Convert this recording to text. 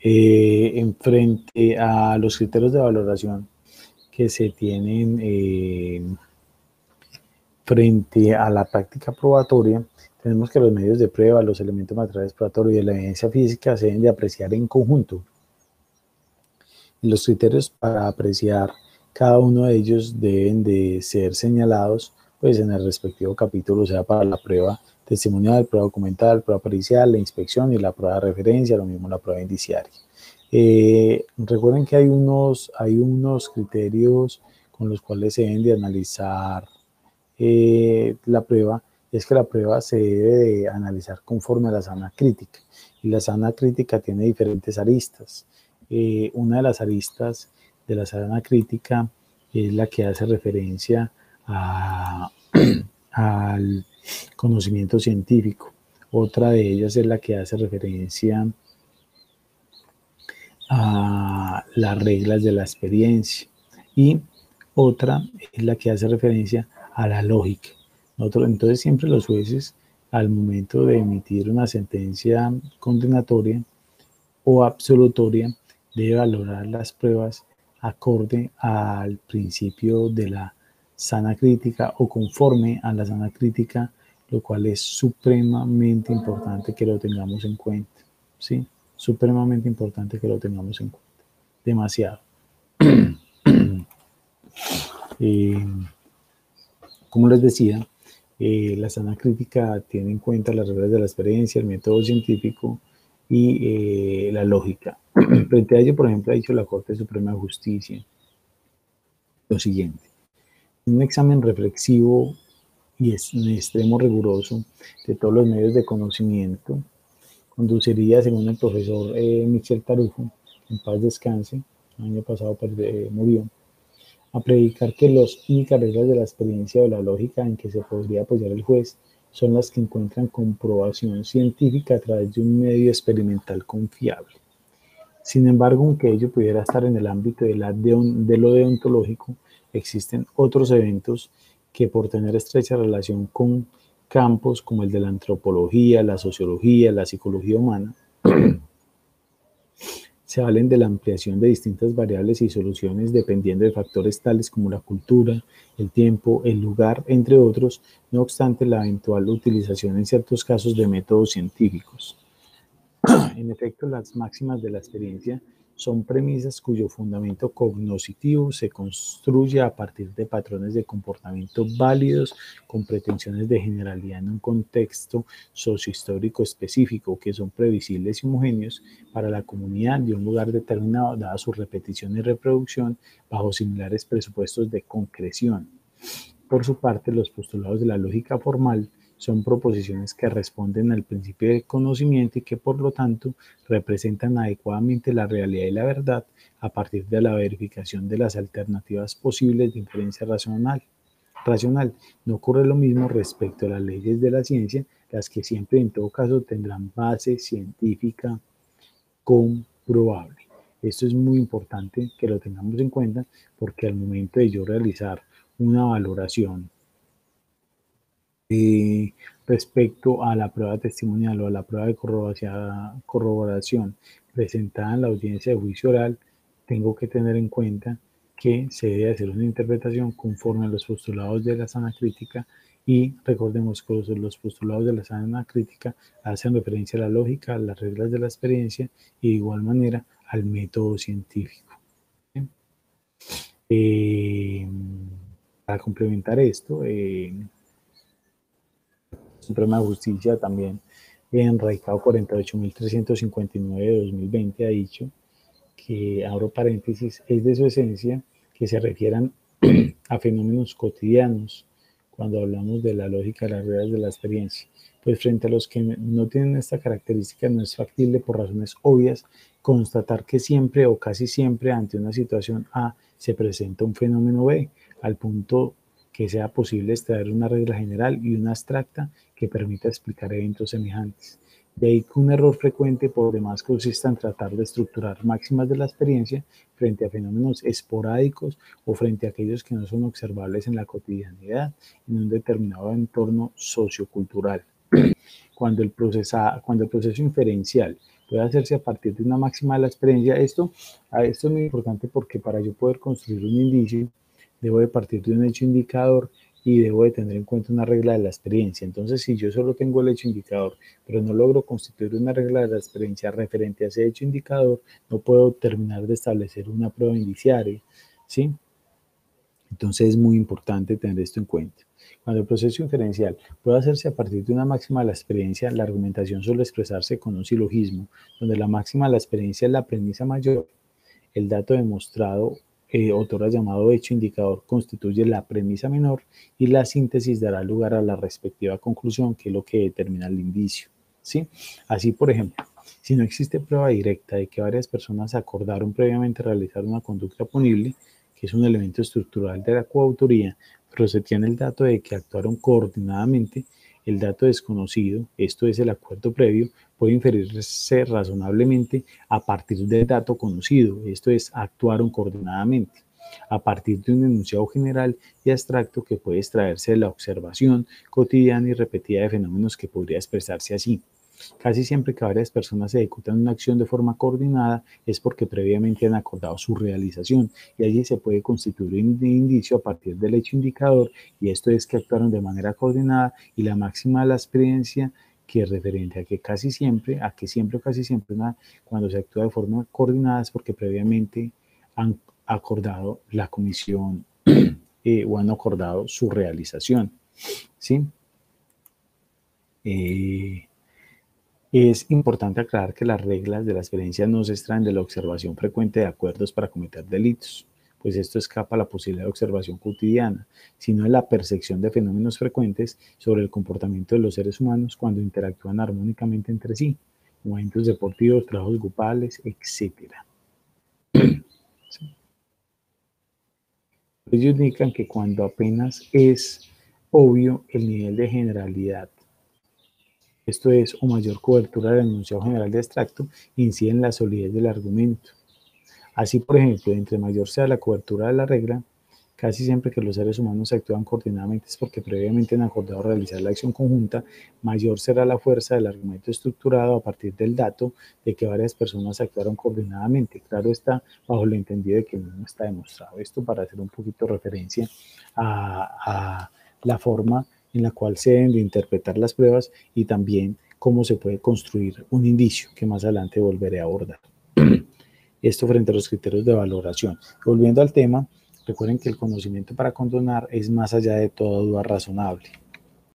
En frente a los criterios de valoración que se tienen frente a la práctica probatoria, tenemos que los medios de prueba, los elementos materiales probatorios y la evidencia física se deben de apreciar en conjunto. Y los criterios para apreciar cada uno de ellos deben de ser señalados pues, en el respectivo capítulo, o sea, para la prueba testimonial, prueba documental, prueba pericial, la inspección y la prueba de referencia, lo mismo la prueba indiciaria. Recuerden que hay unos criterios con los cuales se deben de analizar la prueba, es que la prueba se debe de analizar conforme a la sana crítica, y la sana crítica tiene diferentes aristas. Una de las aristas de la sana crítica es la que hace referencia al conocimiento científico. Otra de ellas es la que hace referencia a las reglas de la experiencia, y otra es la que hace referencia a la lógica. Entonces siempre los jueces, al momento de emitir una sentencia condenatoria o absolutoria, debe valorar las pruebas acorde al principio de la sana crítica o conforme a la sana crítica, lo cual es supremamente importante que lo tengamos en cuenta, ¿sí? Supremamente importante que lo tengamos en cuenta. Demasiado. Como les decía, la sana crítica tiene en cuenta las reglas de la experiencia, el método científico y la lógica. Frente a ello, por ejemplo, ha dicho la Corte Suprema de Justicia lo siguiente: un examen reflexivo y es un extremo riguroso de todos los medios de conocimiento conduciría, según el profesor Michel Tarufo, en paz descanse, el año pasado murió, a predicar que las únicas reglas de la experiencia o la lógica en que se podría apoyar el juez son las que encuentran comprobación científica a través de un medio experimental confiable. Sin embargo, aunque ello pudiera estar en el ámbito de lo deontológico, existen otros eventos que, por tener estrecha relación con campos como el de la antropología, la sociología, la psicología humana, se valen de la ampliación de distintas variables y soluciones dependiendo de factores tales como la cultura, el tiempo, el lugar, entre otros, no obstante la eventual utilización en ciertos casos de métodos científicos. En efecto, las máximas de la experiencia son premisas cuyo fundamento cognoscitivo se construye a partir de patrones de comportamiento válidos con pretensiones de generalidad en un contexto sociohistórico específico, que son previsibles y homogéneos para la comunidad de un lugar determinado, dada su repetición y reproducción bajo similares presupuestos de concreción. Por su parte, los postulados de la lógica formal son proposiciones que responden al principio del conocimiento y que, por lo tanto, representan adecuadamente la realidad y la verdad a partir de la verificación de las alternativas posibles de inferencia racional. No ocurre lo mismo respecto a las leyes de la ciencia, las que siempre en todo caso tendrán base científica comprobable. Esto es muy importante que lo tengamos en cuenta, porque al momento de yo realizar una valoración respecto a la prueba testimonial o a la prueba de corroboración presentada en la audiencia de juicio oral, tengo que tener en cuenta que se debe hacer una interpretación conforme a los postulados de la sana crítica, y recordemos que los postulados de la sana crítica hacen referencia a la lógica, a las reglas de la experiencia y de igual manera al método científico. Para complementar esto, Suprema de Justicia también, en radicado 48.359 de 2020, ha dicho que, abro paréntesis, es de su esencia que se refieran a fenómenos cotidianos cuando hablamos de la lógica de las reglas de la experiencia, pues frente a los que no tienen esta característica no es factible, por razones obvias, constatar que siempre o casi siempre ante una situación A se presenta un fenómeno B, al punto que sea posible extraer una regla general y una abstracta que permita explicar eventos semejantes. De ahí que un error frecuente por demás consista en tratar de estructurar máximas de la experiencia frente a fenómenos esporádicos o frente a aquellos que no son observables en la cotidianidad en un determinado entorno sociocultural. Cuando el proceso inferencial puede hacerse a partir de una máxima de la experiencia. Esto es muy importante porque para yo poder construir un indicio, debo de partir de un hecho indicador y debo de tener en cuenta una regla de la experiencia. Entonces, si yo solo tengo el hecho indicador, pero no logro constituir una regla de la experiencia referente a ese hecho indicador, no puedo terminar de establecer una prueba indiciaria, ¿sí? Entonces es muy importante tener esto en cuenta. Cuando el proceso inferencial puede hacerse a partir de una máxima de la experiencia, la argumentación suele expresarse con un silogismo, donde la máxima de la experiencia es la premisa mayor, el dato demostrado, otrora llamado hecho indicador, constituye la premisa menor y la síntesis dará lugar a la respectiva conclusión, que es lo que determina el indicio, ¿sí? Así, por ejemplo, si no existe prueba directa de que varias personas acordaron previamente realizar una conducta punible, que es un elemento estructural de la coautoría, pero se tiene el dato de que actuaron coordinadamente, el dato desconocido, esto es el acuerdo previo, puede inferirse razonablemente a partir del dato conocido, esto es, actuaron coordinadamente, a partir de un enunciado general y abstracto que puede extraerse de la observación cotidiana y repetida de fenómenos que podría expresarse así. Casi siempre que varias personas ejecutan una acción de forma coordinada es porque previamente han acordado su realización y allí se puede constituir un indicio a partir del hecho indicador y esto es que actuaron de manera coordinada y la máxima de la experiencia que es referente a que siempre o casi siempre cuando se actúa de forma coordinada es porque previamente han acordado la comisión o han acordado su realización, ¿sí? Es importante aclarar que las reglas de la experiencia no se extraen de la observación frecuente de acuerdos para cometer delitos, pues esto escapa a la posibilidad de observación cotidiana, sino de la percepción de fenómenos frecuentes sobre el comportamiento de los seres humanos cuando interactúan armónicamente entre sí, movimientos deportivos, trabajos grupales, etc. Ellos indican que cuando apenas es obvio el nivel de generalidad, esto es, o mayor cobertura del enunciado general de abstracto, incide en la solidez del argumento. Así, por ejemplo, entre mayor sea la cobertura de la regla, casi siempre que los seres humanos actúan coordinadamente es porque previamente han acordado realizar la acción conjunta, mayor será la fuerza del argumento estructurado a partir del dato de que varias personas actuaron coordinadamente. Claro está, bajo el entendido de que no está demostrado. Esto para hacer un poquito referencia a la forma en la cual se deben de interpretar las pruebas y también cómo se puede construir un indicio que más adelante volveré a abordar. Esto frente a los criterios de valoración. Volviendo al tema, recuerden que el conocimiento para condonar es más allá de toda duda razonable.